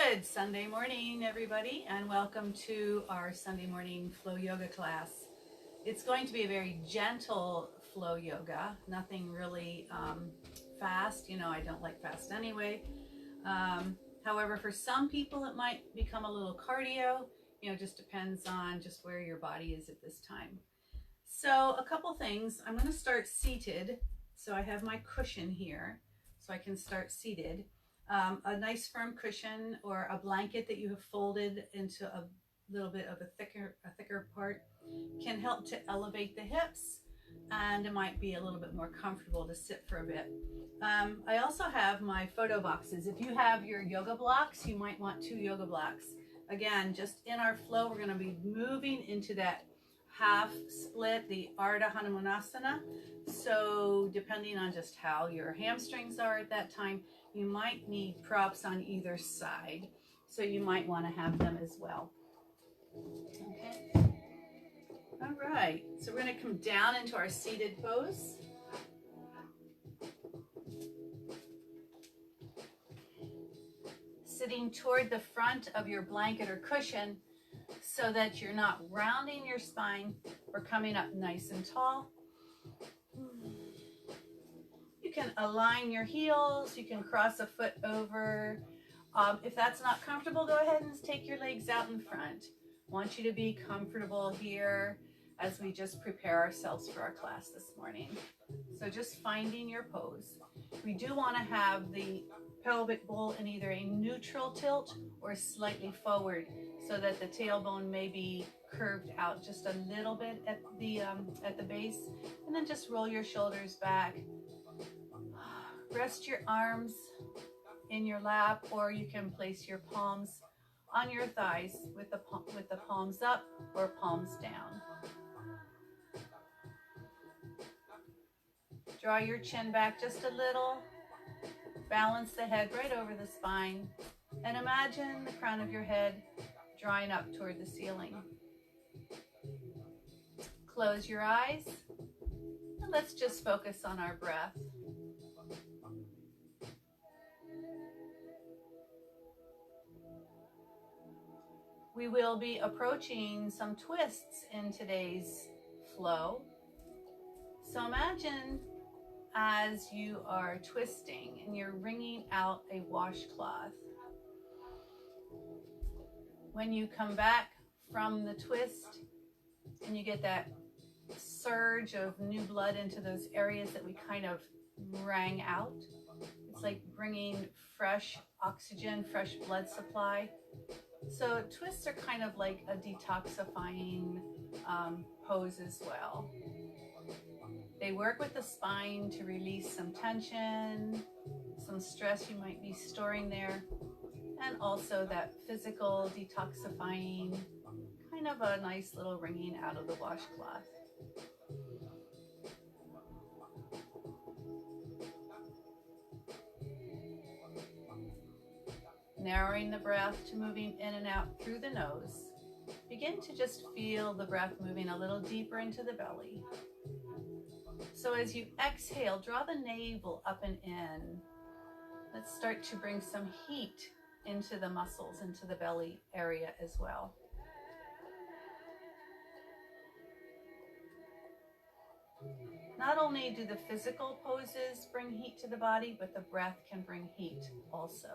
Good Sunday morning, everybody, and welcome to our Sunday morning flow yoga class. It's going to be a very gentle flow yoga, nothing really fast. I don't like fast anyway. However, for some people, it might become a little cardio. Just depends on just where your body is at this time. So a couple things. I'm going to start seated. So I have my cushion here, so I can start seated. A nice firm cushion or a blanket that you have folded into a little bit of a thicker part can help to elevate the hips, and it might be a little bit more comfortable to sit for a bit. I also have my photo boxes. If you have your yoga blocks, you might want 2 yoga blocks. Again, just in our flow, we're going to be moving into that half split, the Ardha Hanumanasana. So depending on just how your hamstrings are at that time, you might need props on either side. So you might want to have them as well. Okay. All right. So we're going to come down into our seated pose. Sitting toward the front of your blanket or cushion so that you're not rounding your spine or coming up nice and tall. You can align your heels, you can cross a foot over. If that's not comfortable, go ahead and take your legs out in front. I want you to be comfortable here as we just prepare ourselves for our class this morning. So just finding your pose. We do want to have the pelvic bowl in either a neutral tilt or slightly forward so that the tailbone may be curved out just a little bit at the base, and then just roll your shoulders back. Rest your arms in your lap, or you can place your palms on your thighs with the palms up or palms down. Draw your chin back just a little. Balance the head right over the spine, and imagine the crown of your head drawing up toward the ceiling. Close your eyes, and let's just focus on our breath. We will be approaching some twists in today's flow. So imagine as you are twisting and you're wringing out a washcloth. When you come back from the twist and you get that surge of new blood into those areas that we kind of wrang out, it's like bringing fresh oxygen, fresh blood supply. So twists are kind of like a detoxifying pose as well. They work with the spine to release some tension, some stress you might be storing there, and also that physical detoxifying, kind of a nice little wringing out of the washcloth. Narrowing the breath to moving in and out through the nose. Begin to just feel the breath moving a little deeper into the belly. So as you exhale, draw the navel up and in. Let's start to bring some heat into the muscles, into the belly area as well. Not only do the physical poses bring heat to the body, but the breath can bring heat also.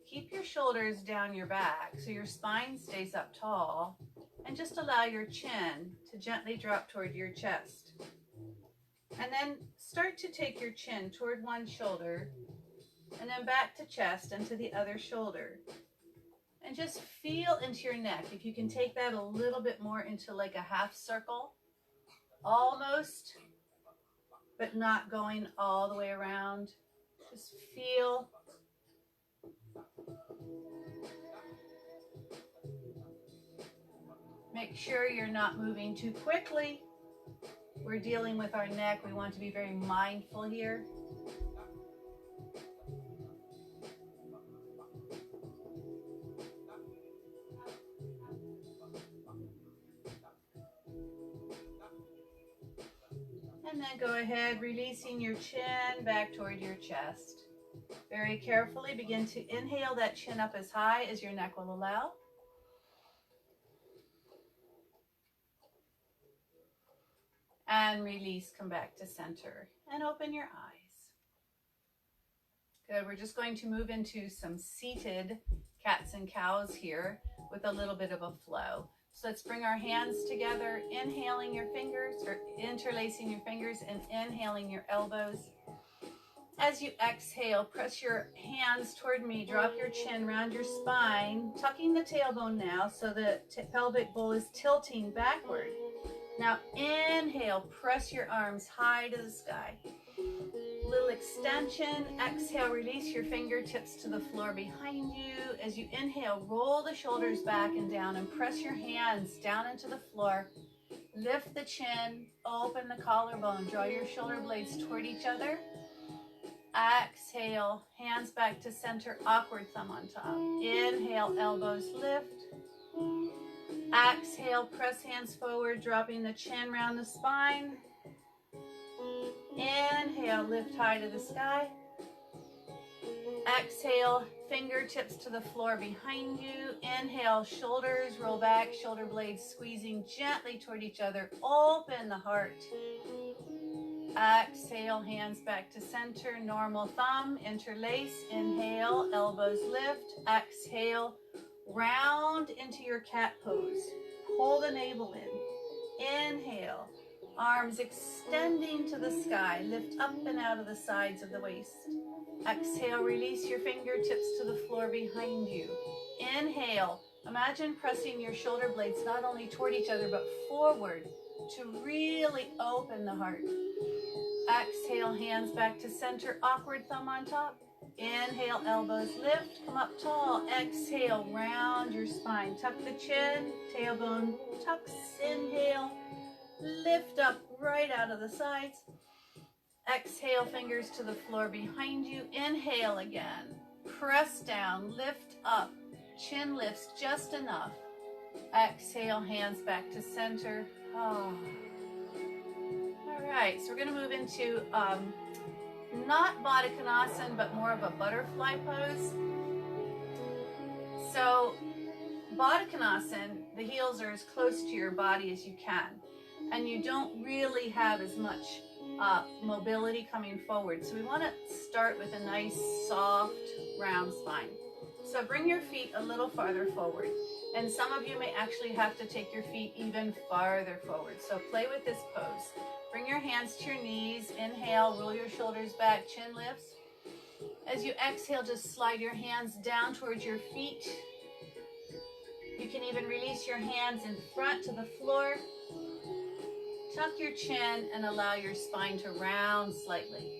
Keep your shoulders down your back so your spine stays up tall, and just allow your chin to gently drop toward your chest. And then start to take your chin toward one shoulder and then back to chest and to the other shoulder. And just feel into your neck. If you can take that a little bit more into like a half circle, almost, but not going all the way around. Just feel. Make sure you're not moving too quickly. we're dealing with our neck. We want to be very mindful here. And then go ahead, releasing your chin back toward your chest. Very carefully begin to inhale that chin up as high as your neck will allow. And release, come back to center and open your eyes. Good, we're just going to move into some seated cats and cows here with a little bit of a flow. So let's bring our hands together, inhaling your fingers, or interlacing your fingers and inhaling your elbows. As you exhale, press your hands toward me, drop your chin around your spine, tucking the tailbone now so the pelvic bowl is tilting backward. Now inhale, press your arms high to the sky. Little extension, exhale, release your fingertips to the floor behind you. As you inhale, roll the shoulders back and down and press your hands down into the floor. Lift the chin, open the collarbone, draw your shoulder blades toward each other. Exhale, hands back to center, awkward thumb on top. Inhale, elbows lift. Exhale, press hands forward, dropping the chin around the spine. Inhale, lift high to the sky. Exhale, fingertips to the floor behind you. Inhale, shoulders roll back, shoulder blades squeezing gently toward each other. Open the heart. Exhale, hands back to center, normal thumb, interlace. Inhale, elbows lift. Exhale, round into your cat pose. Pull the navel in. Inhale, arms extending to the sky. Lift up and out of the sides of the waist. Exhale, release your fingertips to the floor behind you. Inhale, imagine pressing your shoulder blades not only toward each other but forward to really open the heart. Exhale, hands back to center, awkward thumb on top. Inhale, elbows lift, come up tall. Exhale, round your spine. Tuck the chin, tailbone tucks. Inhale, lift up right out of the sides. Exhale, fingers to the floor behind you. Inhale again. Press down, lift up. Chin lifts just enough. Exhale, hands back to center. All right, so we're going to move into not Baddha Konasana, but more of a butterfly pose. So Baddha Konasana, the heels are as close to your body as you can, and you don't really have as much mobility coming forward. So we want to start with a nice, soft, round spine. So bring your feet a little farther forward. And some of you may actually have to take your feet even farther forward. So play with this pose. Bring your hands to your knees. Inhale, roll your shoulders back, chin lifts. As you exhale, just slide your hands down towards your feet. You can even release your hands in front to the floor. Tuck your chin and allow your spine to round slightly.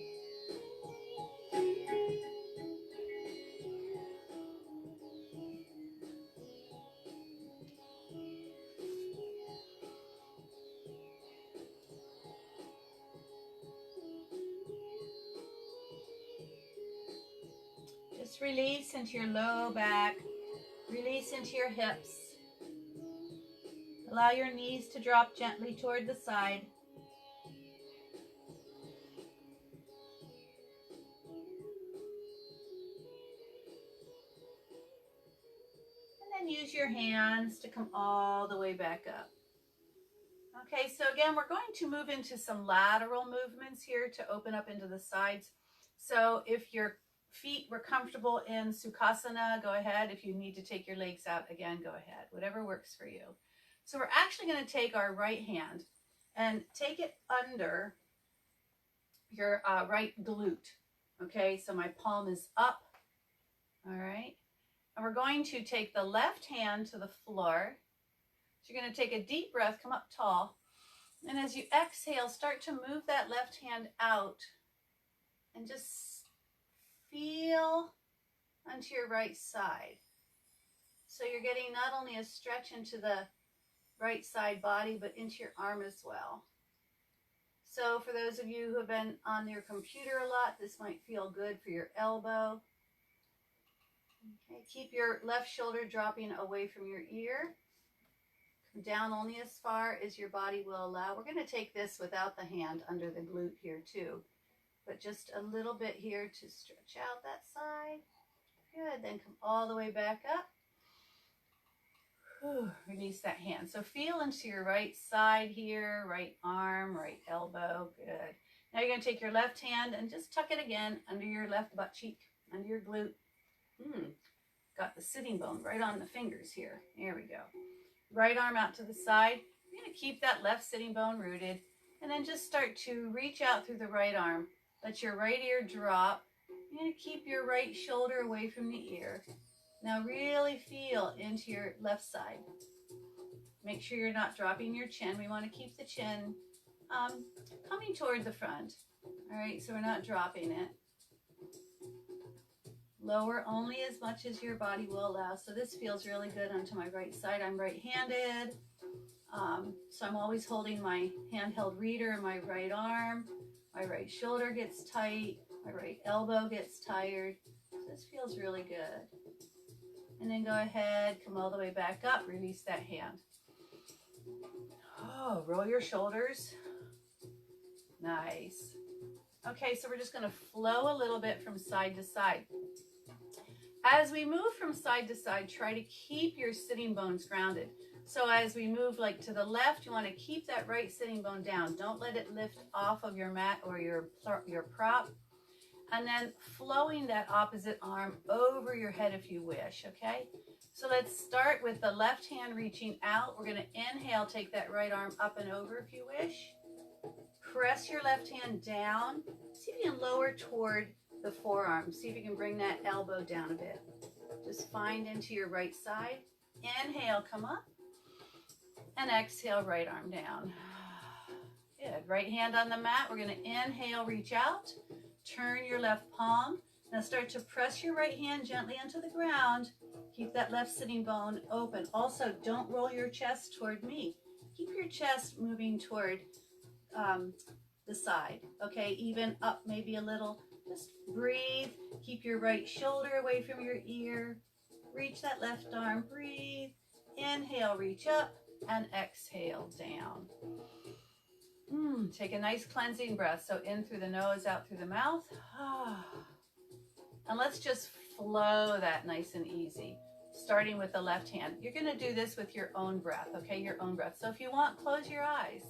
Just release into your low back, release into your hips. Allow your knees to drop gently toward the side. And then use your hands to come all the way back up. Okay, so again, we're going to move into some lateral movements here to open up into the sides. So if your feet were comfortable in Sukhasana, go ahead. If you need to take your legs out, again, go ahead. Whatever works for you. So we're actually going to take our right hand and take it under your right glute. Okay, so my palm is up. All right. And we're going to take the left hand to the floor. So you're going to take a deep breath, come up tall. And as you exhale, start to move that left hand out and just feel onto your right side. So you're getting not only a stretch into the right side body, but into your arm as well. So for those of you who have been on your computer a lot, this might feel good for your elbow. Okay, keep your left shoulder dropping away from your ear. Come down only as far as your body will allow. We're going to take this without the hand under the glute here too, but just a little bit here to stretch out that side. Good, then come all the way back up. Release that hand. So feel into your right side here, right arm, right elbow. Good. Now you're going to take your left hand and just tuck it again under your left butt cheek, under your glute. Got the sitting bone right on the fingers here. There we go. Right arm out to the side. You're going to keep that left sitting bone rooted, and then just start to reach out through the right arm. Let your right ear drop. You're going to keep your right shoulder away from the ear. Now really feel into your left side. Make sure you're not dropping your chin. We want to keep the chin coming toward the front. All right, so we're not dropping it. Lower only as much as your body will allow. So this feels really good onto my right side. I'm right-handed. So I'm always holding my handheld reader in my right arm. My right shoulder gets tight. My right elbow gets tired. So this feels really good. And then go ahead, come all the way back up, release that hand. Oh, roll your shoulders. Nice. Okay, so we're just going to flow a little bit from side to side. As we move from side to side, try to keep your sitting bones grounded. So as we move like to the left, you want to keep that right sitting bone down. Don't let it lift off of your mat or your prop. And then flowing that opposite arm over your head if you wish, okay? So let's start with the left hand reaching out. We're going to inhale, take that right arm up and over if you wish. Press your left hand down. See if you can lower toward the forearm. See if you can bring that elbow down a bit. Just find into your right side. Inhale, come up. And exhale, right arm down. Good. Right hand on the mat. We're going to inhale, reach out. Turn your left palm. Now start to press your right hand gently into the ground. Keep that left sitting bone open. Also, don't roll your chest toward me. Keep your chest moving toward the side. Okay, even up maybe a little. Just breathe. Keep your right shoulder away from your ear. Reach that left arm. Breathe. Inhale, reach up, and exhale down. Take a nice cleansing breath. So in through the nose, out through the mouth. And let's just flow that nice and easy, starting with the left hand. You're going to do this with your own breath, okay? Your own breath. So if you want, close your eyes.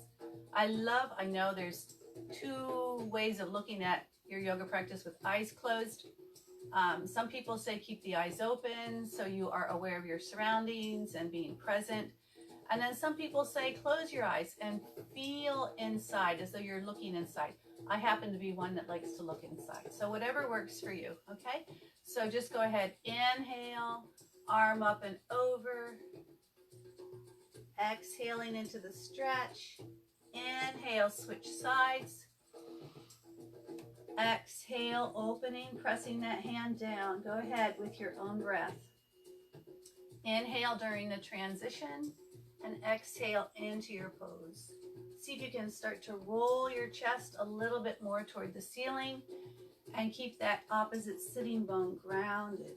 I know there's two ways of looking at your yoga practice with eyes closed. Some people say keep the eyes open so you are aware of your surroundings and being present. And then some people say close your eyes and feel inside as though you're looking inside. I happen to be one that likes to look inside. So whatever works for you, okay? So just go ahead, inhale, arm up and over. Exhaling into the stretch. Inhale, switch sides. Exhale, opening, pressing that hand down. Go ahead with your own breath. Inhale during the transition and exhale into your pose. See if you can start to roll your chest a little bit more toward the ceiling and keep that opposite sitting bone grounded.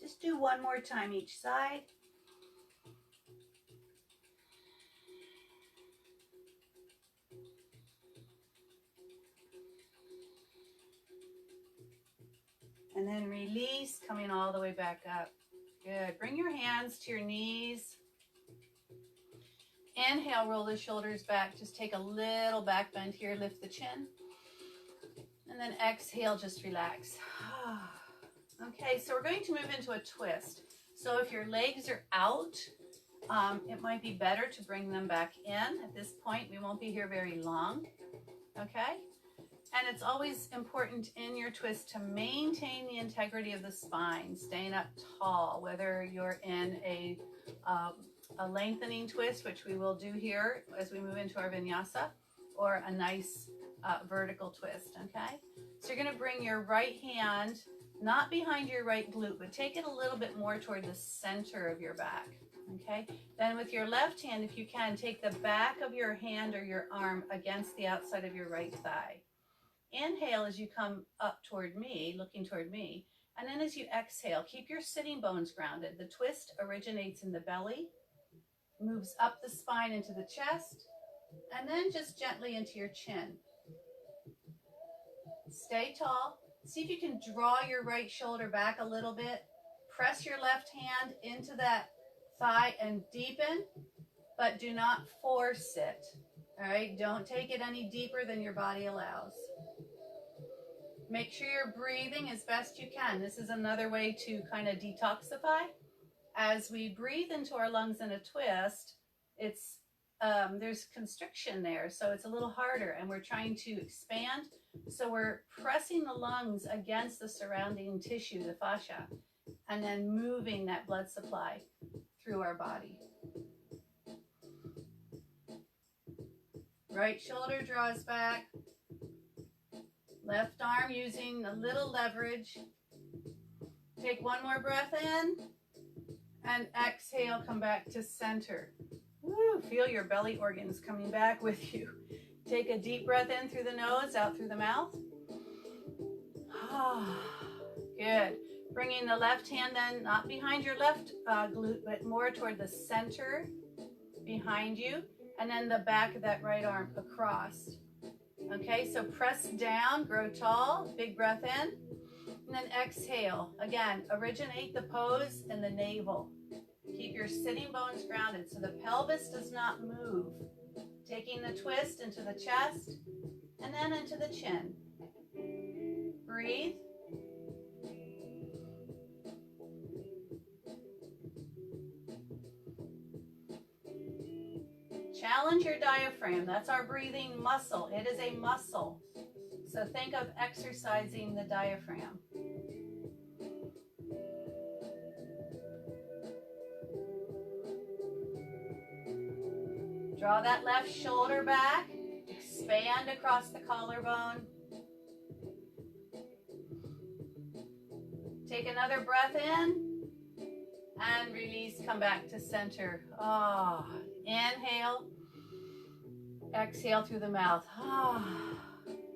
Just do one more time each side. And then release, coming all the way back up. Good. Bring your hands to your knees. Inhale, roll the shoulders back. Just take a little back bend here. Lift the chin. And then exhale, just relax. Okay, so we're going to move into a twist. So if your legs are out, it might be better to bring them back in. At this point, we won't be here very long. Okay? And it's always important in your twist to maintain the integrity of the spine, staying up tall, whether you're in a lengthening twist, which we will do here as we move into our vinyasa, or a nice vertical twist, okay? So you're gonna bring your right hand, not behind your right glute, but take it a little bit more toward the center of your back, okay? Then with your left hand, if you can, take the back of your hand or your arm against the outside of your right thigh. Inhale as you come up toward me, looking toward me, and then as you exhale, keep your sitting bones grounded. The twist originates in the belly, moves up the spine into the chest, and then just gently into your chin. Stay tall. See if you can draw your right shoulder back a little bit. Press your left hand into that thigh and deepen, but do not force it. All right, don't take it any deeper than your body allows. Make sure you're breathing as best you can. This is another way to kind of detoxify. As we breathe into our lungs in a twist, it's there's constriction there, so it's a little harder, and we're trying to expand. So we're pressing the lungs against the surrounding tissue, the fascia, and then moving that blood supply through our body. Right shoulder draws back. Left arm using a little leverage. Take one more breath in and exhale, come back to center. Woo, feel your belly organs coming back with you. Take a deep breath in through the nose, out through the mouth. Good. Bringing the left hand then, not behind your left glute, but more toward the center behind you. And then the back of that right arm across. Okay, so press down, grow tall, big breath in, and then exhale. Again, originate the pose in the navel. Keep your sitting bones grounded so the pelvis does not move. Taking the twist into the chest and then into the chin. Breathe. Challenge your diaphragm. That's our breathing muscle. It is a muscle. So think of exercising the diaphragm. Draw that left shoulder back. Expand across the collarbone. Take another breath in and release. Come back to center. Inhale. Exhale through the mouth.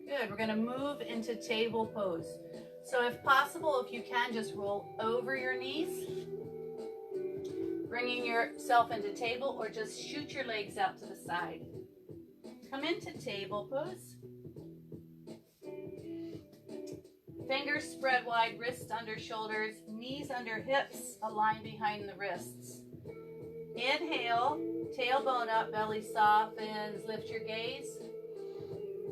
Good. We're going to move into table pose. So if possible, if you can, just roll over your knees, bringing yourself into table, or just shoot your legs out to the side. Come into table pose. Fingers spread wide, wrists under shoulders, knees under hips, aligned behind the wrists. Inhale, tailbone up, belly softens, lift your gaze.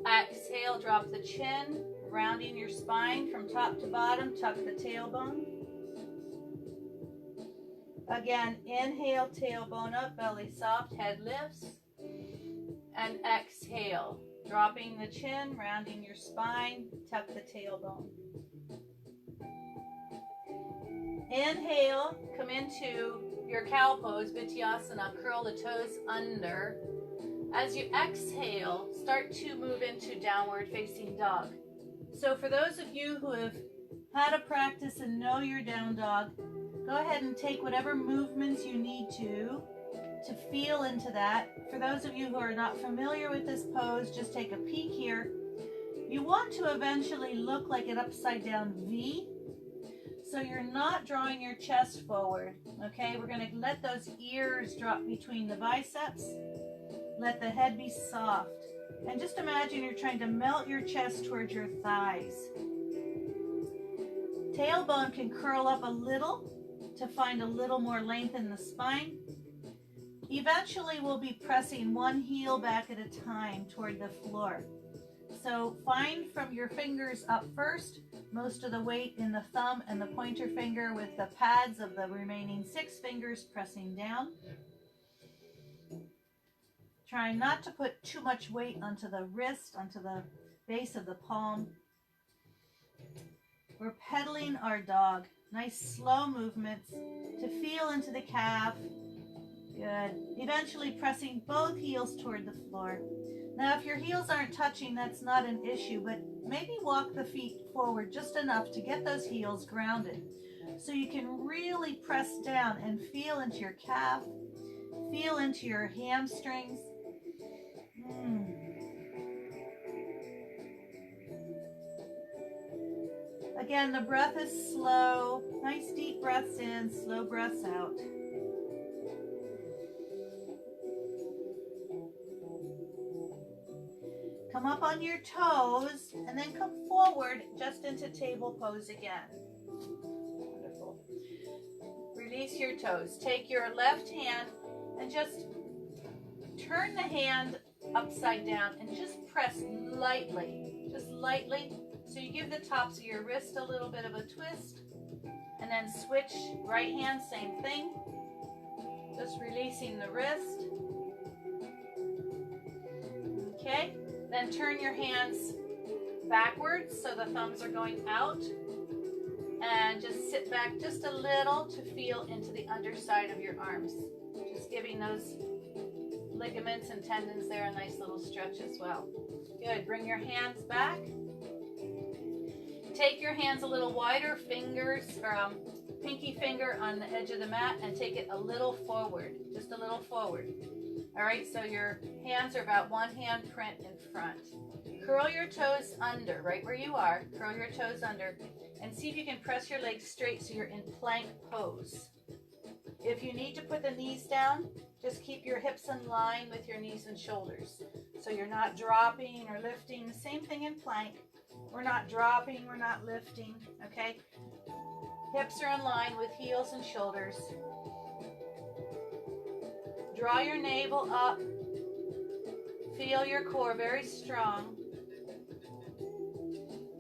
Exhale, drop the chin, rounding your spine from top to bottom, tuck the tailbone. Again, inhale, tailbone up, belly soft, head lifts. And exhale, dropping the chin, rounding your spine, tuck the tailbone. Inhale, come into your cow pose, Vityasana, curl the toes under. As you exhale, start to move into downward facing dog. So for those of you who have had a practice and know your down dog, go ahead and take whatever movements you need to feel into that. For those of you who are not familiar with this pose, just take a peek here. You want to eventually look like an upside down V. So you're not drawing your chest forward, okay? We're going to let those ears drop between the biceps. Let the head be soft. And just imagine you're trying to melt your chest towards your thighs. Tailbone can curl up a little to find a little more length in the spine. Eventually, we'll be pressing one heel back at a time toward the floor. So find from your fingers up first, most of the weight in the thumb and the pointer finger, with the pads of the remaining 6 fingers pressing down. Trying not to put too much weight onto the wrist, onto the base of the palm. We're pedaling our dog. Nice slow movements to feel into the calf. Good. Eventually pressing both heels toward the floor. Now, if your heels aren't touching, that's not an issue, but maybe walk the feet forward just enough to get those heels grounded so you can really press down and feel into your calf, feel into your hamstrings. Again, the breath is slow. Nice deep breaths in, slow breaths out. Come up on your toes and then come forward just into table pose again. Wonderful. Release your toes. Take your left hand and just turn the hand upside down and just press lightly, just lightly. So you give the tops of your wrist a little bit of a twist and then switch right hand, same thing. Just releasing the wrist. Okay. Then turn your hands backwards so the thumbs are going out. And just sit back just a little to feel into the underside of your arms. Just giving those ligaments and tendons there a nice little stretch as well. Good. Bring your hands back. Take your hands a little wider, fingers, pinky finger on the edge of the mat, and take it a little forward, just a little forward. All right, so your hands are about one hand print in front. Curl your toes under, right where you are. Curl your toes under and see if you can press your legs straight so you're in plank pose. If you need to put the knees down, just keep your hips in line with your knees and shoulders. So you're not dropping or lifting. Same thing in plank. We're not dropping, we're not lifting, okay? Hips are in line with heels and shoulders. Draw your navel up. Feel your core very strong.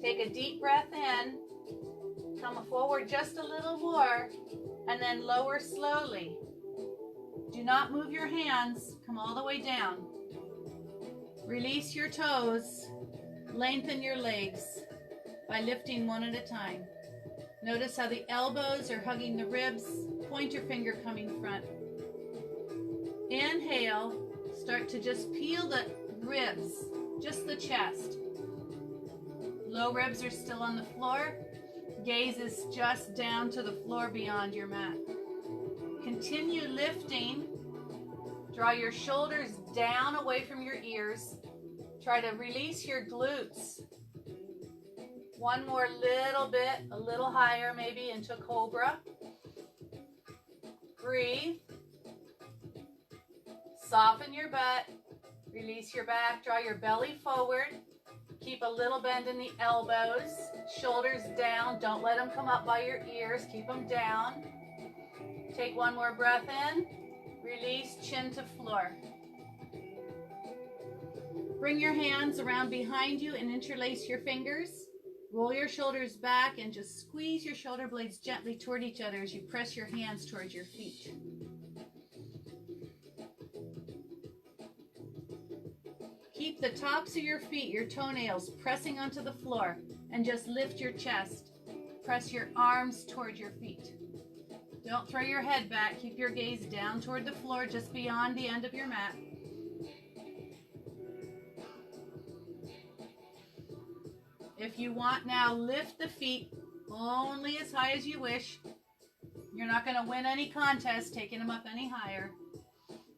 Take a deep breath in. Come forward just a little more and then lower slowly. Do not move your hands. Come all the way down. Release your toes. Lengthen your legs by lifting one at a time. Notice how the elbows are hugging the ribs. Point your finger coming front. Inhale. Start to just peel the ribs, just the chest. Low ribs are still on the floor. Gaze is just down to the floor beyond your mat. Continue lifting. Draw your shoulders down away from your ears. Try to release your glutes. One more little bit, a little higher maybe into cobra. Breathe. Soften your butt. Release your back. Draw your belly forward. Keep a little bend in the elbows. Shoulders down. Don't let them come up by your ears. Keep them down. Take one more breath in. Release, chin to floor. Bring your hands around behind you and interlace your fingers. Roll your shoulders back and just squeeze your shoulder blades gently toward each other as you press your hands towards your feet. Keep the tops of your feet, your toenails, pressing onto the floor and just lift your chest. Press your arms toward your feet. Don't throw your head back. Keep your gaze down toward the floor just beyond the end of your mat. If you want now, lift the feet only as high as you wish. You're not going to win any contest taking them up any higher.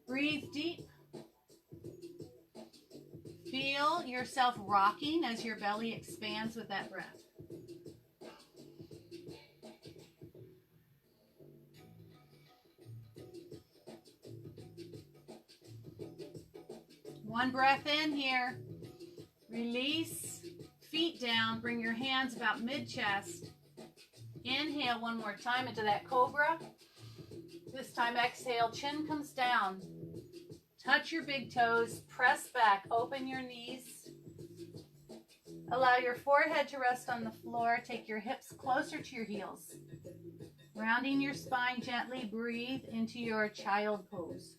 Breathe deep. Feel yourself rocking as your belly expands with that breath. One breath in here. Release. Feet down. Bring your hands about mid-chest. Inhale one more time into that cobra. This time exhale. Chin comes down. Touch your big toes. Press back. Open your knees. Allow your forehead to rest on the floor. Take your hips closer to your heels. Rounding your spine gently. Breathe into your child pose.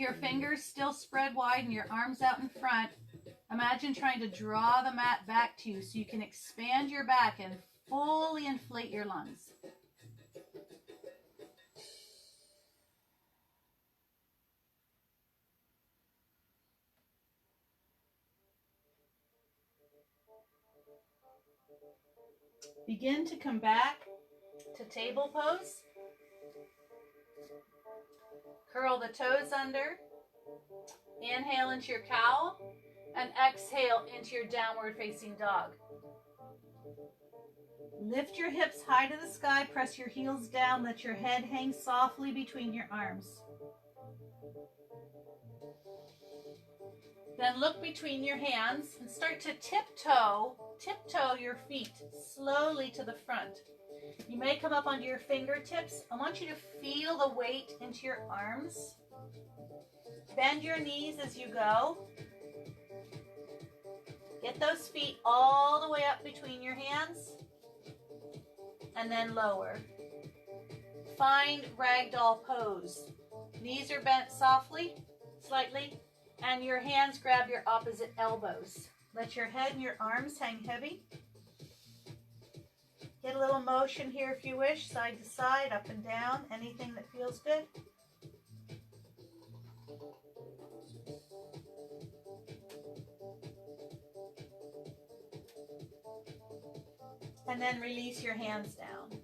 your fingers still spread wide and your arms out in front, imagine trying to draw the mat back to you so you can expand your back and fully inflate your lungs. Begin to come back to table pose. Curl the toes under. Inhale into your cow and exhale into your downward facing dog. Lift your hips high to the sky, press your heels down, let your head hang softly between your arms. Then look between your hands and start to tiptoe your feet slowly to the front. You may come up onto your fingertips. I want you to feel the weight into your arms. Bend your knees as you go. Get those feet all the way up between your hands and then lower. Find ragdoll pose. Knees are bent softly, slightly, and your hands grab your opposite elbows. Let your head and your arms hang heavy. Get a little motion here if you wish, side to side, up and down, anything that feels good. And then release your hands down.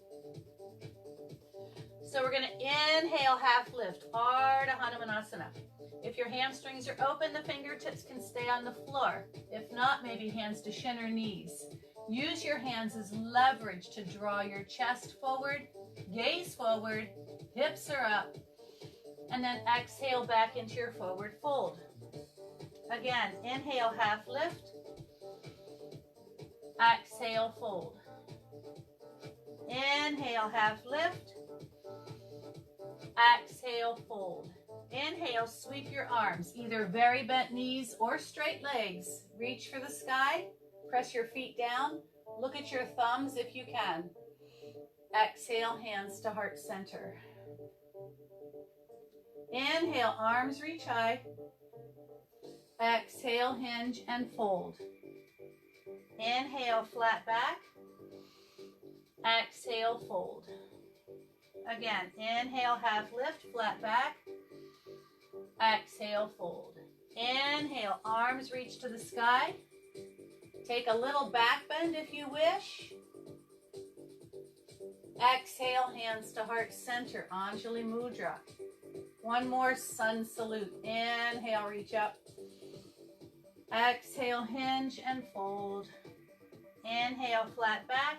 So we're going to inhale, half lift, Ardha Hanumanasana. If your hamstrings are open, the fingertips can stay on the floor. If not, maybe hands to shin or knees. Use your hands as leverage to draw your chest forward, gaze forward, hips are up, and then exhale back into your forward fold. Again, inhale, half lift, exhale, fold. Inhale, half lift, exhale, fold. Inhale, sweep your arms, either very bent knees or straight legs. Reach for the sky, press your feet down, look at your thumbs if you can. Exhale, hands to heart center. Inhale, arms reach high. Exhale, hinge and fold. Inhale, flat back. Exhale, fold. Again, inhale, half lift, flat back. Exhale, fold. Inhale, arms reach to the sky. Take a little back bend if you wish. Exhale, hands to heart center, Anjali Mudra. One more sun salute. Inhale, reach up. Exhale, hinge and fold. Inhale, flat back.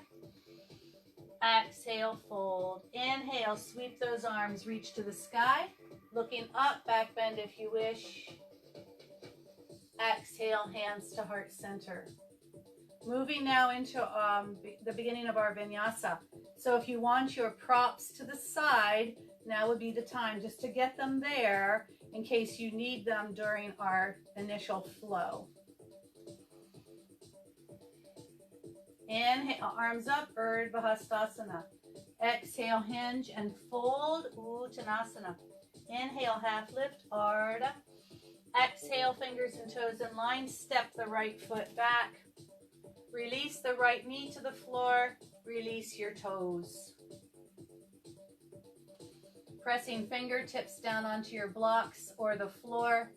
Exhale, fold. Inhale, sweep those arms, reach to the sky. Looking up, back bend if you wish. Exhale, hands to heart center. Moving now into the beginning of our vinyasa. So if you want your props to the side, now would be the time just to get them there in case you need them during our initial flow. Inhale, arms up, Urdhva Hastasana. Exhale, hinge and fold, Uttanasana. Inhale, half lift, Ardha. Exhale, fingers and toes in line. Step the right foot back. Release the right knee to the floor. Release your toes. Pressing fingertips down onto your blocks or the floor.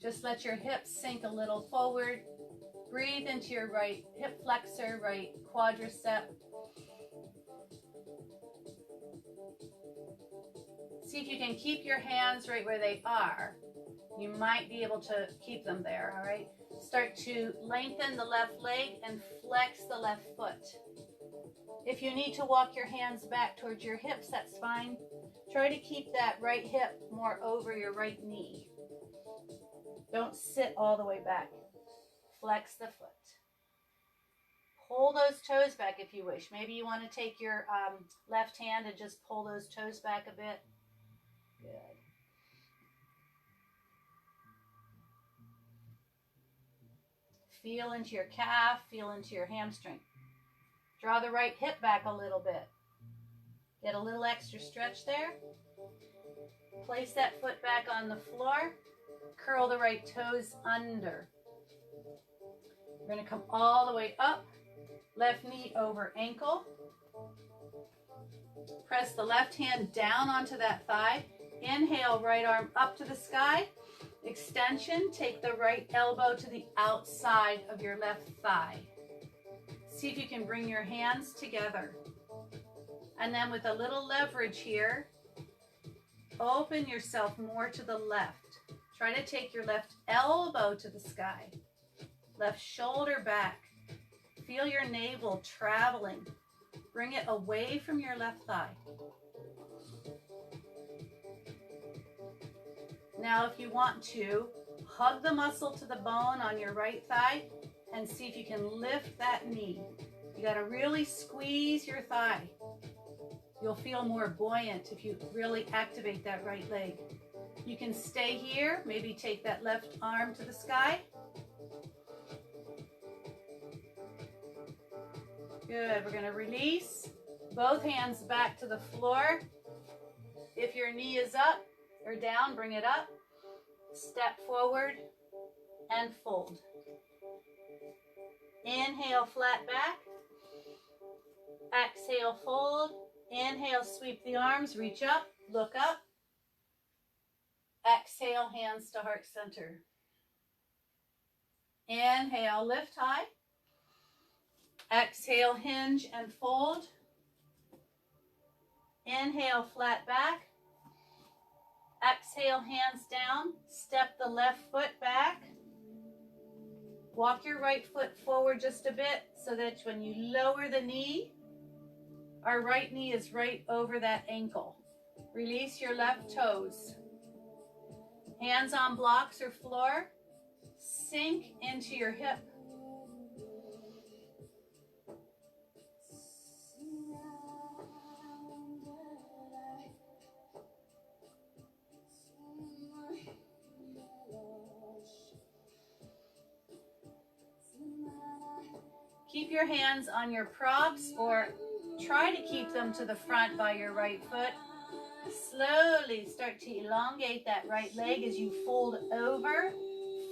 Just let your hips sink a little forward. Breathe into your right hip flexor, right quadricep. See if you can keep your hands right where they are. You might be able to keep them there, all right? Start to lengthen the left leg and flex the left foot. If you need to walk your hands back towards your hips, that's fine. Try to keep that right hip more over your right knee. Don't sit all the way back. Flex the foot. Pull those toes back if you wish. Maybe you want to take your left hand and just pull those toes back a bit. Good. Feel into your calf, feel into your hamstring. Draw the right hip back a little bit. Get a little extra stretch there. Place that foot back on the floor. Curl the right toes under. We're going to come all the way up. Left knee over ankle. Press the left hand down onto that thigh. Inhale, right arm up to the sky. Extension, take the right elbow to the outside of your left thigh. See if you can bring your hands together. And then with a little leverage here, open yourself more to the left. Try to take your left elbow to the sky. Left shoulder back. Feel your navel traveling. Bring it away from your left thigh. Now, if you want to, hug the muscle to the bone on your right thigh and see if you can lift that knee. You got to really squeeze your thigh. You'll feel more buoyant if you really activate that right leg. You can stay here, maybe take that left arm to the sky. Good, we're going to release. Both hands back to the floor. If your knee is up or down, bring it up. Step forward and fold. Inhale, flat back. Exhale, fold. Inhale, sweep the arms, reach up, look up. Exhale, hands to heart center. Inhale, lift high. Exhale, hinge and fold. Inhale, flat back. Exhale, hands down. Step the left foot back. Walk your right foot forward just a bit so that when you lower the knee, our right knee is right over that ankle. Release your left toes. Hands on blocks or floor. Sink into your hip. Keep your hands on your props or try to keep them to the front by your right foot. Slowly start to elongate that right leg as you fold over.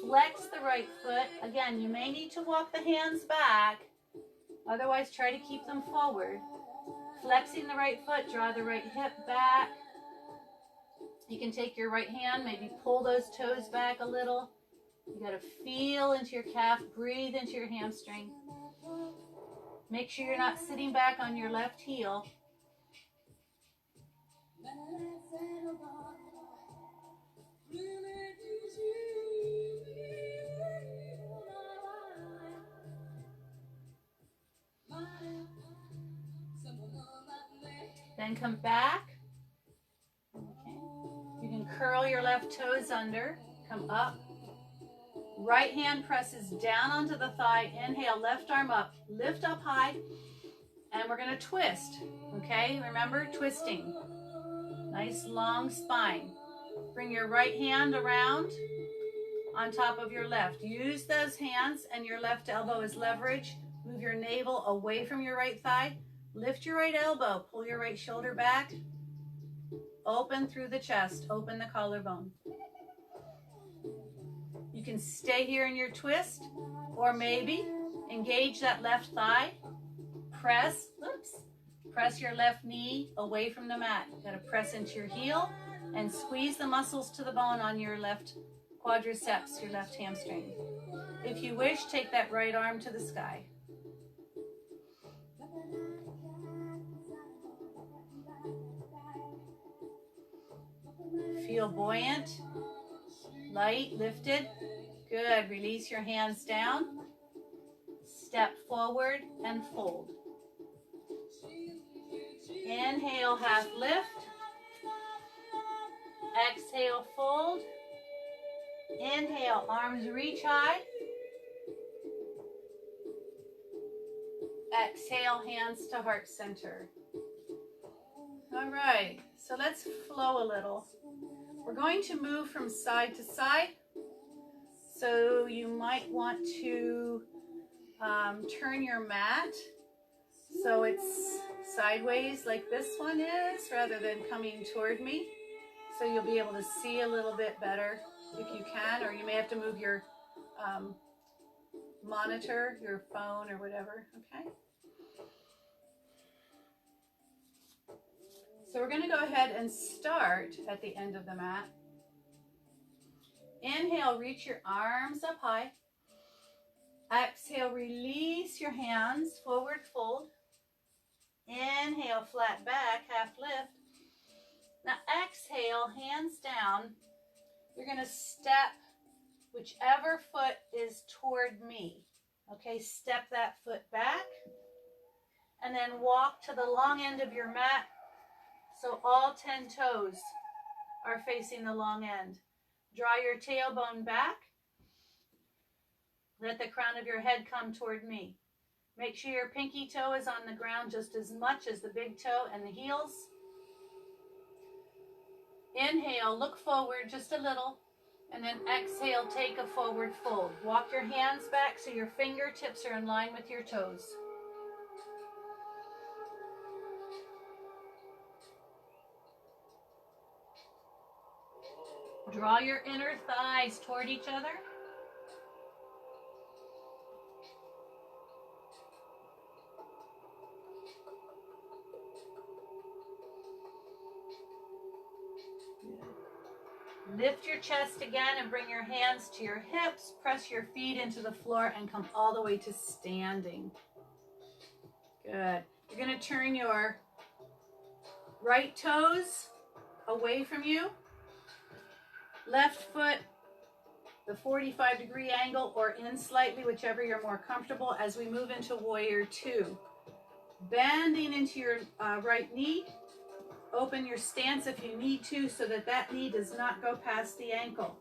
Flex the right foot. Again, you may need to walk the hands back. Otherwise, try to keep them forward. Flexing the right foot, draw the right hip back. You can take your right hand, maybe pull those toes back a little. You got to feel into your calf, breathe into your hamstring. Make sure you're not sitting back on your left heel. Then come back. Okay. You can curl your left toes under. Come up. Right hand presses down onto the thigh. Inhale, left arm up. Lift up high. And we're going to twist. Okay, remember twisting. Nice long spine. Bring your right hand around on top of your left. Use those hands and your left elbow as leverage. Move your navel away from your right thigh. Lift your right elbow. Pull your right shoulder back. Open through the chest. Open the collarbone. You can stay here in your twist, or maybe engage that left thigh. Press your left knee away from the mat. You gotta press into your heel and squeeze the muscles to the bone on your left quadriceps, your left hamstring. If you wish, take that right arm to the sky. Feel buoyant, light, lifted. Good. Release your hands down. Step forward and fold. Inhale, half lift. Exhale, fold. Inhale, arms reach high. Exhale, hands to heart center. All right, so let's flow a little. We're going to move from side to side. So you might want to turn your mat so it's sideways like this one is rather than coming toward me. so you'll be able to see a little bit better if you can, or you may have to move your monitor, your phone or whatever, okay? So we're going to go ahead and start at the end of the mat. Inhale, reach your arms up high. Exhale, release your hands, forward fold. Inhale, flat back, half lift. Now exhale, hands down. You're going to step whichever foot is toward me. Okay, step that foot back. And then walk to the long end of your mat so all 10 toes are facing the long end. Draw your tailbone back. Let the crown of your head come toward me. Make sure your pinky toe is on the ground just as much as the big toe and the heels. Inhale, look forward just a little, and then exhale, take a forward fold. Walk your hands back so your fingertips are in line with your toes. Draw your inner thighs toward each other. Lift your chest again and bring your hands to your hips. Press your feet into the floor and come all the way to standing. Good. You're going to turn your right toes away from you. Left foot, the 45-degree angle or in slightly, whichever you're more comfortable, as we move into Warrior Two. Bending into your right knee. Open your stance if you need to so that that knee does not go past the ankle.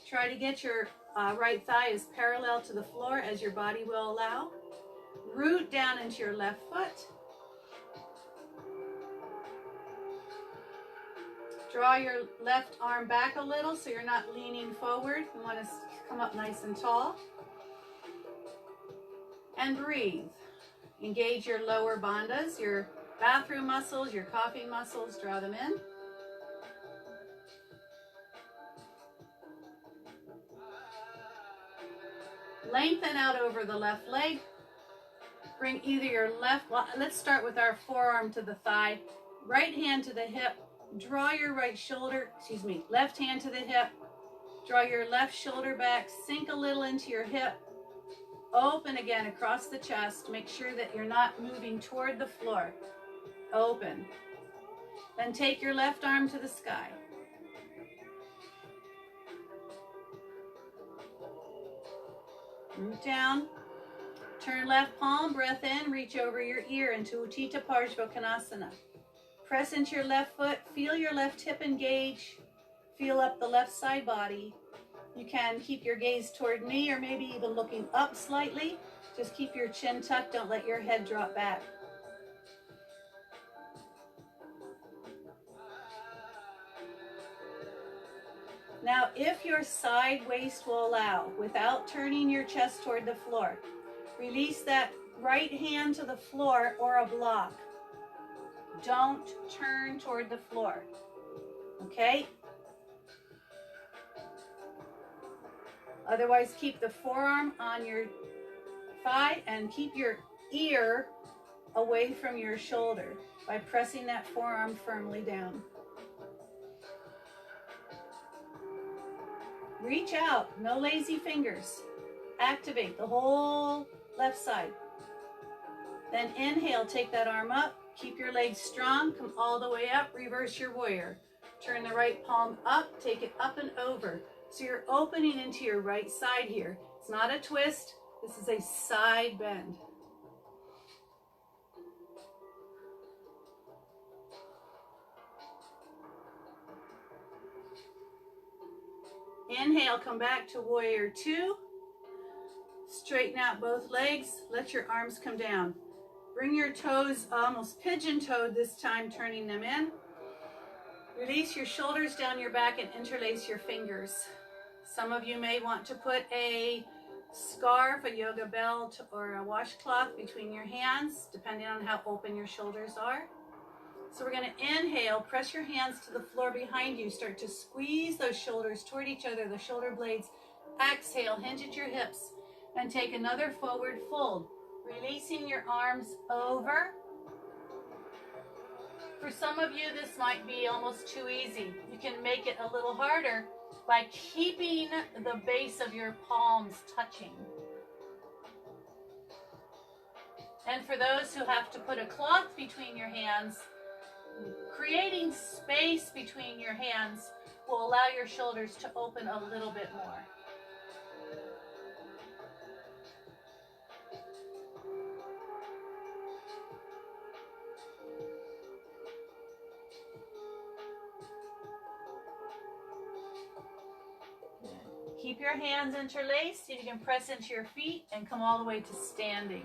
Try to get your right thigh as parallel to the floor as your body will allow. Root down into your left foot. Draw your left arm back a little so you're not leaning forward. You want to come up nice and tall. And breathe. Engage your lower bandhas, your bathroom muscles, your coughing muscles, draw them in. Lengthen out over the left leg. Bring either your left, well, let's start with our forearm to the thigh, right hand to the hip. Draw your left hand to the hip. Draw your left shoulder back, sink a little into your hip. Open again across the chest. Make sure that you're not moving toward the floor. Open. Then take your left arm to the sky. Root down. Turn left palm, breath in, reach over your ear into Utthita Parshvottanasana. Press into your left foot, feel your left hip engage, feel up the left side body. You can keep your gaze toward me or maybe even looking up slightly. Just keep your chin tucked, don't let your head drop back. Now, if your side waist will allow, without turning your chest toward the floor, release that right hand to the floor or a block. Don't turn toward the floor, okay? Otherwise, keep the forearm on your thigh and keep your ear away from your shoulder by pressing that forearm firmly down. Reach out, no lazy fingers. Activate the whole left side. Then inhale, take that arm up. Keep your legs strong, come all the way up, reverse your warrior. Turn the right palm up, take it up and over. So you're opening into your right side here. It's not a twist, this is a side bend. Inhale, come back to Warrior Two. Straighten out both legs, let your arms come down. Bring your toes almost pigeon-toed this time, turning them in. Release your shoulders down your back and interlace your fingers. Some of you may want to put a scarf, a yoga belt, or a washcloth between your hands, depending on how open your shoulders are. So we're going to inhale, press your hands to the floor behind you. Start to squeeze those shoulders toward each other, the shoulder blades. Exhale, hinge at your hips, and take another forward fold. Releasing your arms over. For some of you, this might be almost too easy. You can make it a little harder by keeping the base of your palms touching. And for those who have to put a cloth between your hands, creating space between your hands will allow your shoulders to open a little bit more. Keep your hands interlaced. See if you can press into your feet and come all the way to standing.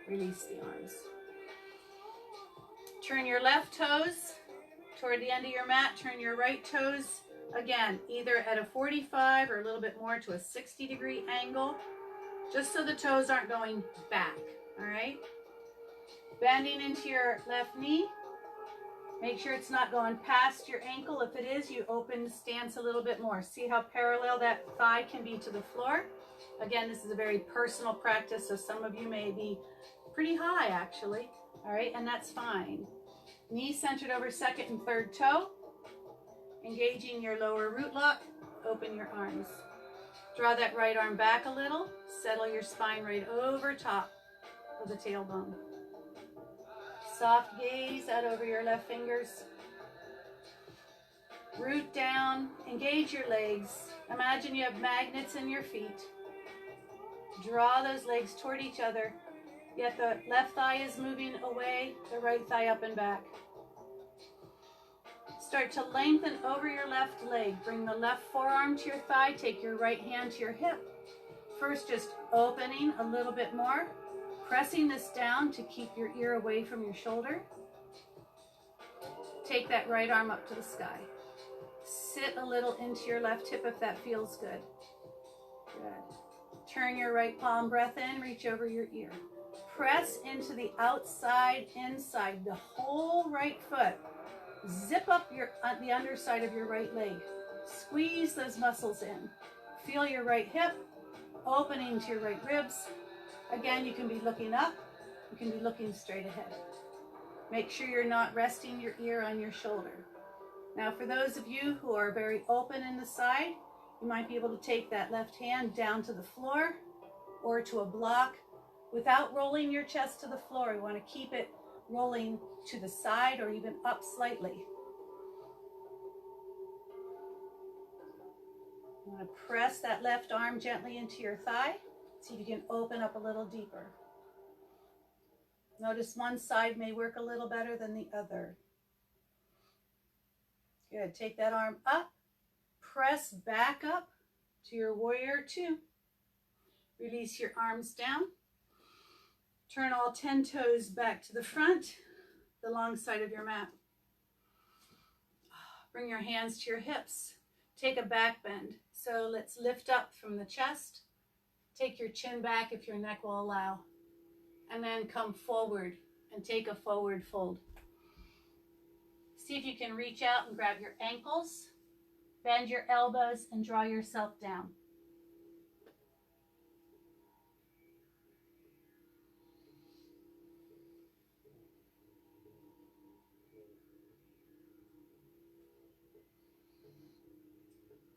Release the arms. Turn your left toes toward the end of your mat. Turn your right toes, again, either at a 45 or a little bit more to a 60-degree angle, just so the toes aren't going back, all right? Bending into your left knee. Make sure it's not going past your ankle. If it is, you open the stance a little bit more. See how parallel that thigh can be to the floor? Again, this is a very personal practice, so some of you may be pretty high actually, all right, and that's fine. Knees centered over second and third toe. Engaging your lower root lock, open your arms. Draw that right arm back a little, settle your spine right over top of the tailbone. Soft gaze out over your left fingers. Root down, engage your legs. Imagine you have magnets in your feet. Draw those legs toward each other, yet the left thigh is moving away, the right thigh up and back. Start to lengthen over your left leg. Bring the left forearm to your thigh, take your right hand to your hip. First, just opening a little bit more. Pressing this down to keep your ear away from your shoulder. Take that right arm up to the sky. Sit a little into your left hip if that feels good. Good. Turn your right palm, breath in, reach over your ear. Press into the outside, inside, the whole right foot. Zip up the underside of your right leg. Squeeze those muscles in. Feel your right hip, opening to your right ribs. Again, you can be looking up, you can be looking straight ahead. Make sure you're not resting your ear on your shoulder. Now, for those of you who are very open in the side, you might be able to take that left hand down to the floor or to a block without rolling your chest to the floor. You want to keep it rolling to the side or even up slightly. You want to press that left arm gently into your thigh. See if you can open up a little deeper. Notice one side may work a little better than the other. Good. Take that arm up. Press back up to your warrior two. Release your arms down. Turn all 10 toes back to the front, the long side of your mat. Bring your hands to your hips. Take a back bend. So let's lift up from the chest. Take your chin back if your neck will allow. And then come forward and take a forward fold. See if you can reach out and grab your ankles, bend your elbows, and draw yourself down.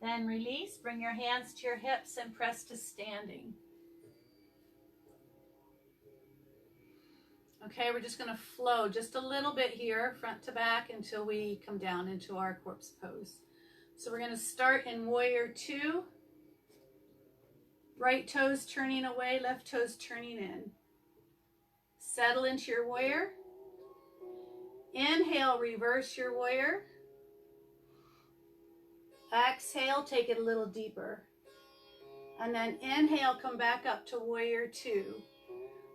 Then release, bring your hands to your hips and press to standing. Okay, we're just going to flow just a little bit here, front to back, until we come down into our corpse pose. So we're going to start in warrior two. Right toes turning away, left toes turning in. Settle into your warrior. Inhale, reverse your warrior. Exhale, take it a little deeper. And then inhale, come back up to warrior two.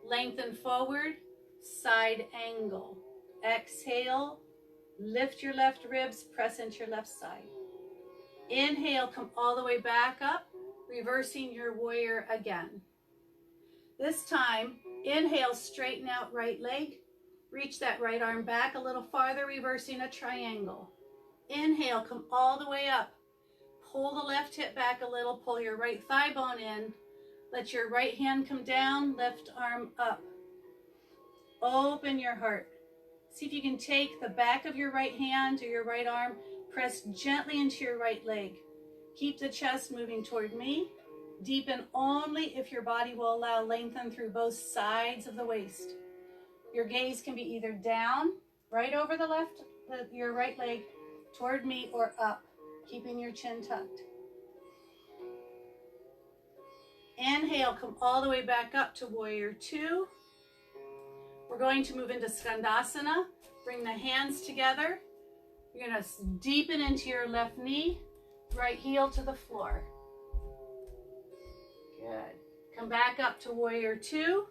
Lengthen forward, side angle. Exhale, lift your left ribs, press into your left side. Inhale, come all the way back up, reversing your warrior again. This time, inhale, straighten out right leg. Reach that right arm back a little farther, reversing a triangle. Inhale, come all the way up. Pull the left hip back a little, pull your right thigh bone in. Let your right hand come down, left arm up. Open your heart. See if you can take the back of your right hand or your right arm, press gently into your right leg. Keep the chest moving toward me. Deepen only if your body will allow, lengthen through both sides of the waist. Your gaze can be either down, right over your right leg, toward me, or up, keeping your chin tucked. Inhale, come all the way back up to warrior two. We're going to move into Skandasana. Bring the hands together. You're going to deepen into your left knee, right heel to the floor. Good. Come back up to warrior two.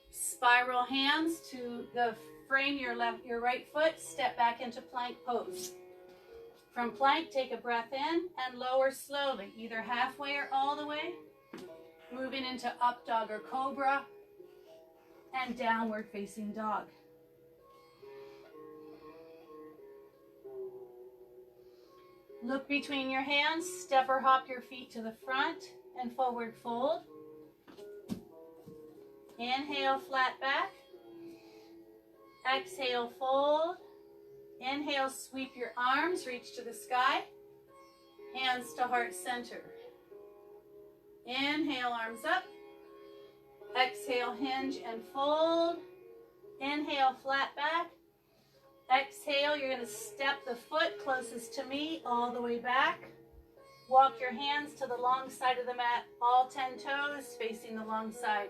Spiral hands to the frame your right foot. Step back into plank pose. From plank, take a breath in and lower slowly, either halfway or all the way. Moving into up dog or cobra and downward facing dog. Look between your hands, step or hop your feet to the front and forward fold. Inhale, flat back. Exhale, fold. Inhale, sweep your arms, reach to the sky. Hands to heart center. Inhale, arms up. Exhale, hinge and fold. Inhale, flat back. Exhale, you're going to step the foot closest to me all the way back. Walk your hands to the long side of the mat, all 10 toes facing the long side.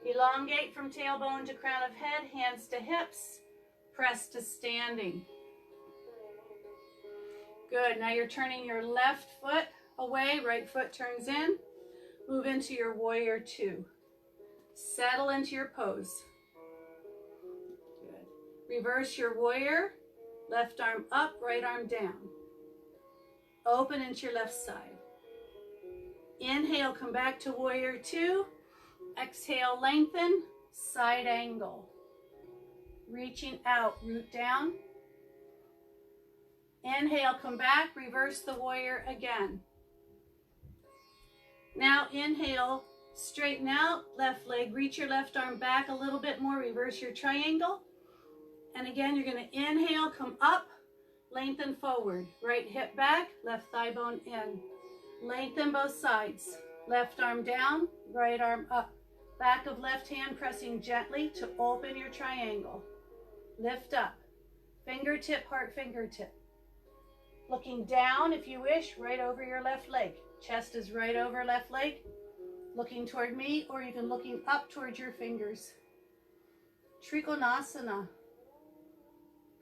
Elongate from tailbone to crown of head, hands to hips, press to standing. Good, now you're turning your left foot away, right foot turns in. Move into your warrior two. Settle into your pose. Good. Reverse your warrior, left arm up, right arm down. Open into your left side. Inhale, come back to warrior two. Exhale, lengthen, side angle. Reaching out, root down. Inhale, come back, reverse the warrior again. Now inhale, straighten out, left leg, reach your left arm back a little bit more, reverse your triangle. And again, you're going to inhale, come up, lengthen forward. Right hip back, left thigh bone in. Lengthen both sides. Left arm down, right arm up. Back of left hand pressing gently to open your triangle. Lift up. Fingertip, heart, fingertip. Looking down, if you wish, right over your left leg. Chest is right over left leg. Looking toward me, or even looking up towards your fingers. Trikonasana.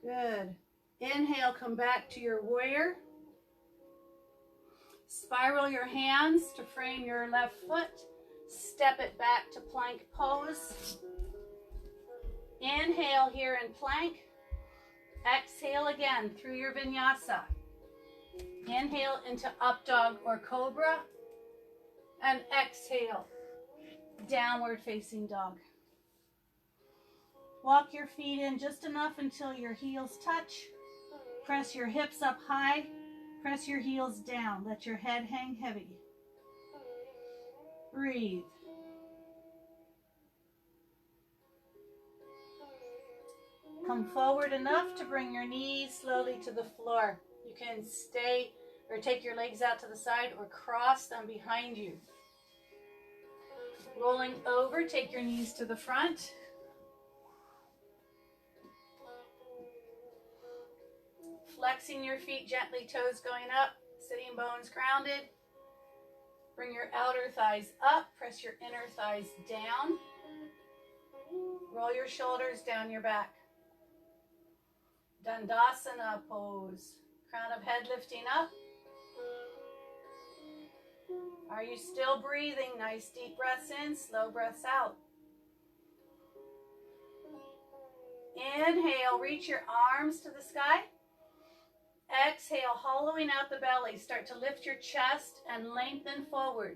Good. Inhale, come back to your warrior. Spiral your hands to frame your left foot. Step it back to plank pose. Inhale here in plank. Exhale again through your vinyasa. Inhale into up dog or cobra. And exhale, downward facing dog. Walk your feet in just enough until your heels touch. Press your hips up high. Press your heels down. Let your head hang heavy. Breathe. Come forward enough to bring your knees slowly to the floor. You can stay or take your legs out to the side or cross them behind you. Rolling over, take your knees to the front. Flexing your feet gently, toes going up, sitting bones grounded. Bring your outer thighs up, press your inner thighs down. Roll your shoulders down your back. Dandasana pose. Crown of head lifting up. Are you still breathing? Nice deep breaths in, slow breaths out. Inhale, reach your arms to the sky. Exhale, hollowing out the belly. Start to lift your chest and lengthen forward.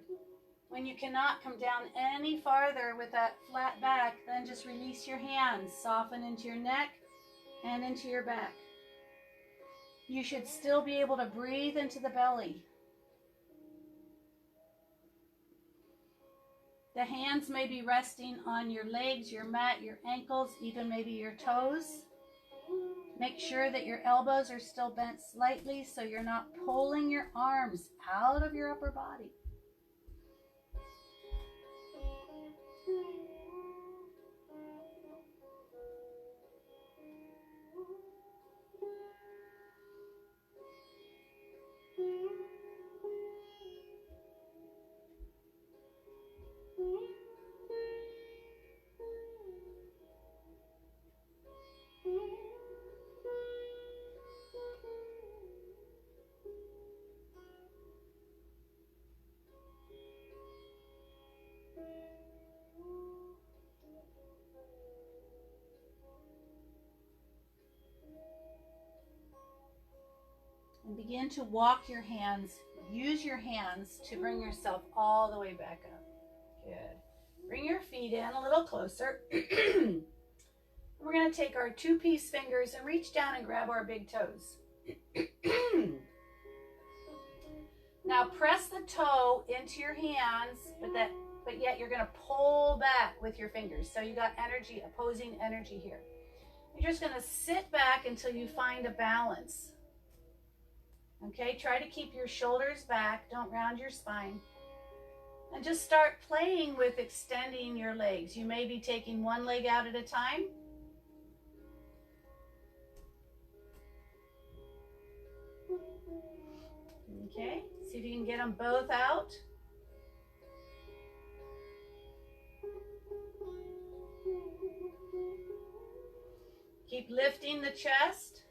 When you cannot come down any farther with that flat back, then just release your hands. Soften into your neck and into your back. You should still be able to breathe into the belly. The hands may be resting on your legs, your mat, your ankles, even maybe your toes. Make sure that your elbows are still bent slightly so you're not pulling your arms out of your upper body. And begin to walk your hands. Use your hands to bring yourself all the way back up. Good. Bring your feet in a little closer. We're going to take our 2-piece fingers and reach down and grab our big toes. Now press the toe into your hands, but yet you're going to pull back with your fingers. So you got energy, opposing energy here. You're just going to sit back until you find a balance. Okay, try to keep your shoulders back. Don't round your spine. And just start playing with extending your legs. You may be taking one leg out at a time. Okay, see if you can get them both out. Keep lifting the chest.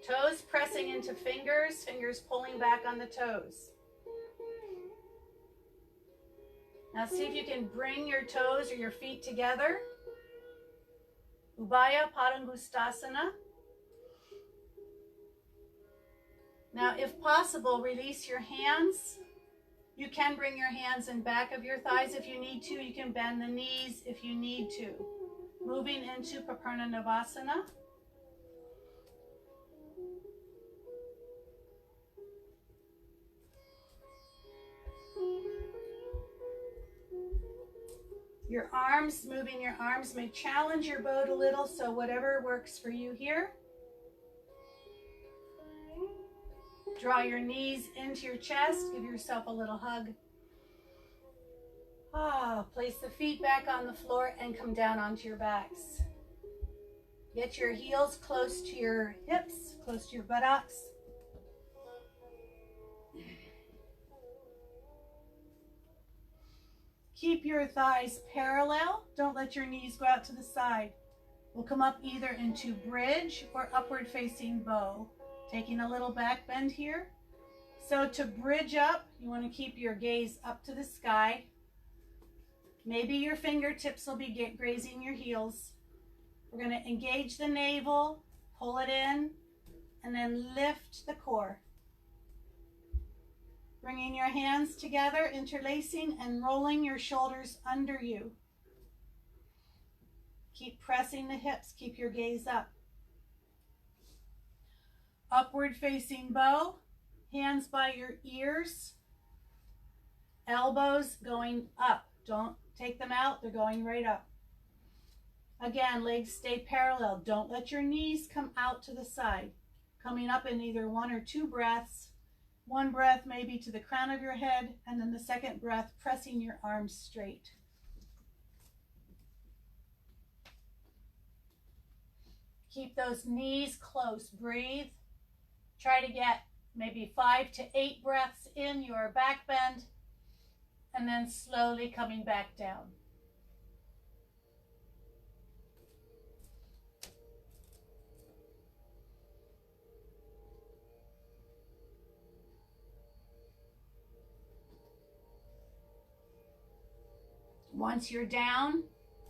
Toes pressing into fingers, fingers pulling back on the toes. Now see if you can bring your toes or your feet together. Ubaya Padangustasana. Now if possible, release your hands. You can bring your hands in back of your thighs if you need to. You can bend the knees if you need to. Moving into Paparnanavasana. Your arms, moving your arms may challenge your boat a little, so whatever works for you here. Draw your knees into your chest, give yourself a little hug. Place the feet back on the floor and come down onto your backs. Get your heels close to your hips, close to your buttocks. Keep your thighs parallel. Don't let your knees go out to the side. We'll come up either into bridge or upward facing bow. Taking a little back bend here. So to bridge up, you want to keep your gaze up to the sky. Maybe your fingertips will be grazing your heels. We're going to engage the navel, pull it in, and then lift the core. Bringing your hands together, interlacing and rolling your shoulders under you. Keep pressing the hips, keep your gaze up. Upward facing bow, hands by your ears, elbows going up. Don't take them out, they're going right up. Again, legs stay parallel. Don't let your knees come out to the side. Coming up in either 1 or 2 breaths. One breath maybe to the crown of your head, and then the second breath pressing your arms straight. Keep those knees close. Breathe. Try to get maybe 5 to 8 breaths in your back bend, and then slowly coming back down. Once you're down,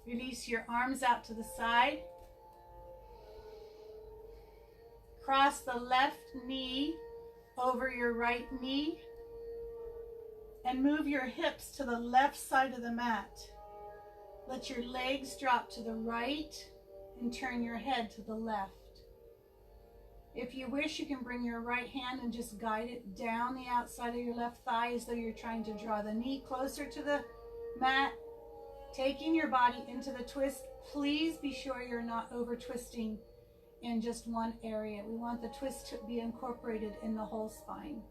release your arms out to the side. Cross the left knee over your right knee. And move your hips to the left side of the mat. Let your legs drop to the right and turn your head to the left. If you wish, you can bring your right hand and just guide it down the outside of your left thigh as though you're trying to draw the knee closer to the mat, taking your body into the twist. Please be sure you're not over twisting in just one area. We want the twist to be incorporated in the whole spine.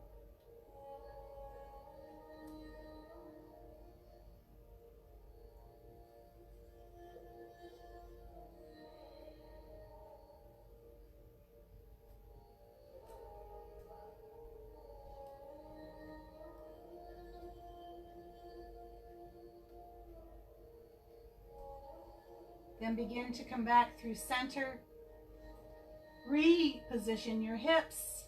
Then begin to come back through center. Reposition your hips.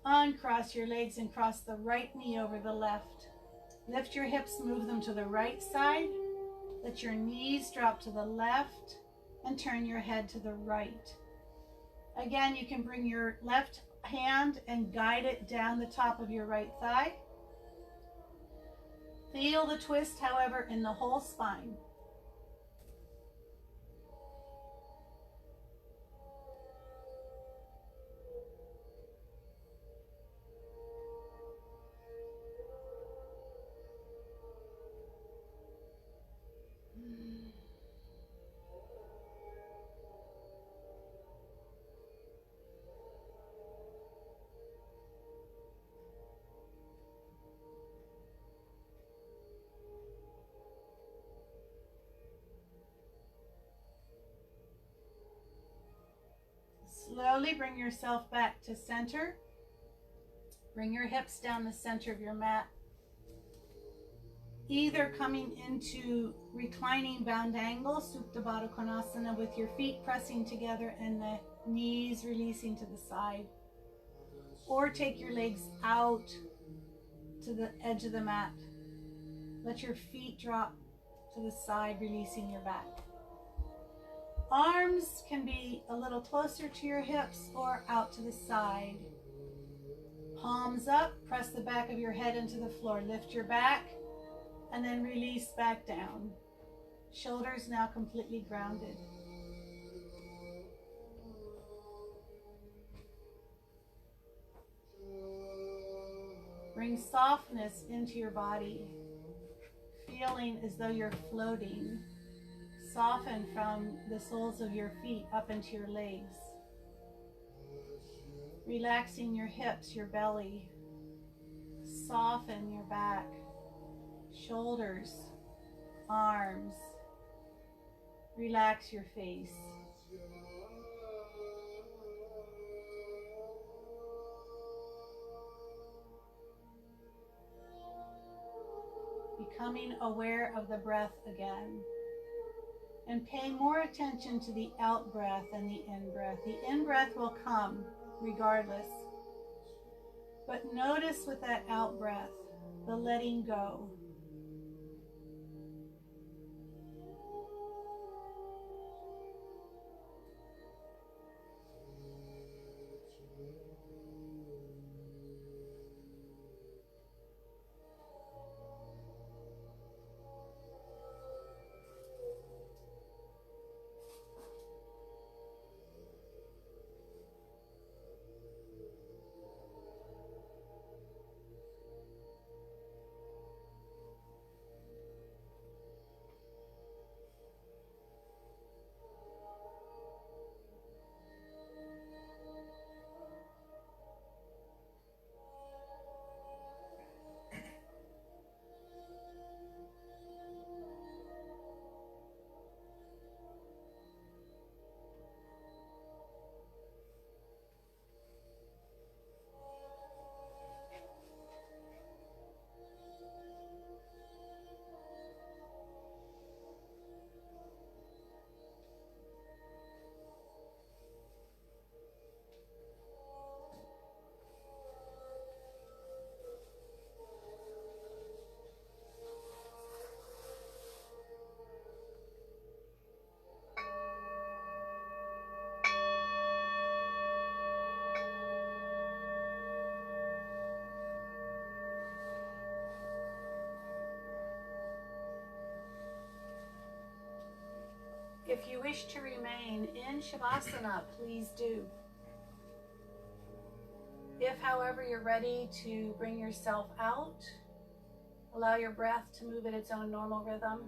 Uncross your legs and cross the right knee over the left. Lift your hips, move them to the right side. Let your knees drop to the left and turn your head to the right. Again, you can bring your left hand and guide it down the top of your right thigh. Feel the twist, however, in the whole spine. Slowly bring yourself back to center. Bring your hips down the center of your mat. Either coming into reclining bound angle, Supta Baddha Konasana, with your feet pressing together and the knees releasing to the side. Or take your legs out to the edge of the mat. Let your feet drop to the side, releasing your back. Arms can be a little closer to your hips or out to the side. Palms up, press the back of your head into the floor. Lift your back and then release back down. Shoulders now completely grounded. Bring softness into your body, feeling as though you're floating. Soften from the soles of your feet up into your legs. Relaxing your hips, your belly. Soften your back, shoulders, arms. Relax your face. Becoming aware of the breath again. And pay more attention to the out breath and the in breath. The in breath will come regardless. But notice with that out breath, the letting go. If you wish to remain in Shavasana, please do. If, however, you're ready to bring yourself out, allow your breath to move at its own normal rhythm.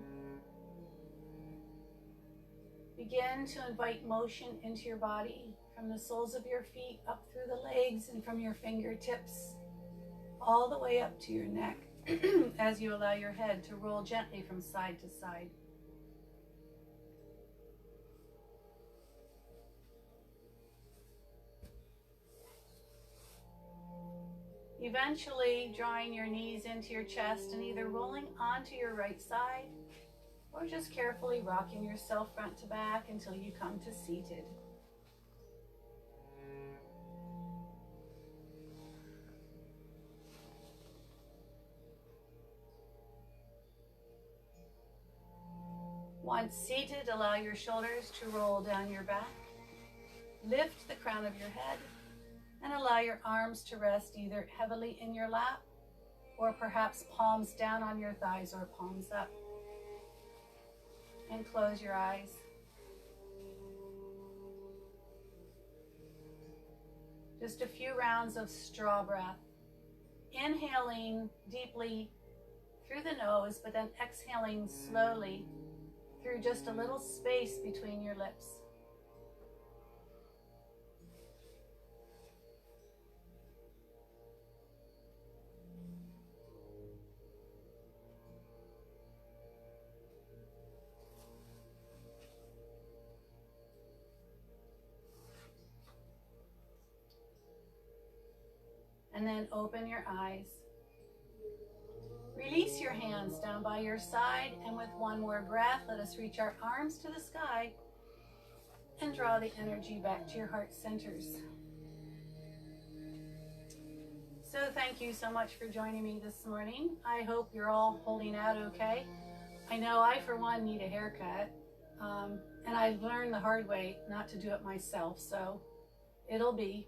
Begin to invite motion into your body from the soles of your feet up through the legs and from your fingertips all the way up to your neck as you allow your head to roll gently from side to side. Eventually drawing your knees into your chest and either rolling onto your right side or just carefully rocking yourself front to back until you come to seated. Once seated, allow your shoulders to roll down your back. Lift the crown of your head and allow your arms to rest either heavily in your lap or perhaps palms down on your thighs or palms up. And close your eyes. Just a few rounds of straw breath. Inhaling deeply through the nose, but then exhaling slowly through just a little space between your lips. And then open your eyes. Release your hands down by your side, and with one more breath, let us reach our arms to the sky and draw the energy back to your heart centers. So thank you so much for joining me this morning. I hope you're all holding out okay. I know I, for one, need a haircut, and I've learned the hard way not to do it myself, so it'll be.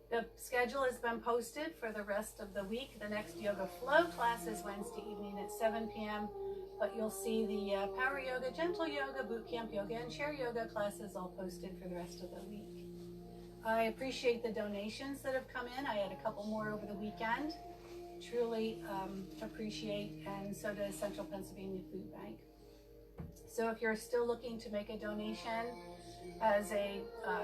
The schedule has been posted for the rest of the week. The next Yoga Flow class is Wednesday evening at 7 p.m. But you'll see the Power Yoga, Gentle Yoga, Bootcamp Yoga, and Chair Yoga classes all posted for the rest of the week. I appreciate the donations that have come in. I had a couple more over the weekend. Truly appreciate, and so does Central Pennsylvania Food Bank. So if you're still looking to make a donation as a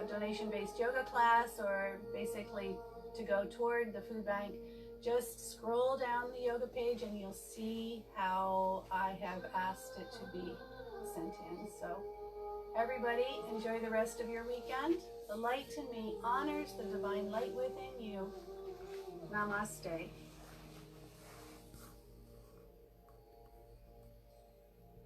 donation-based yoga class, or basically to go toward the food bank, just scroll down the yoga page and you'll see how I have asked it to be sent in. So everybody, enjoy the rest of your weekend. The light in me honors the divine light within you. Namaste.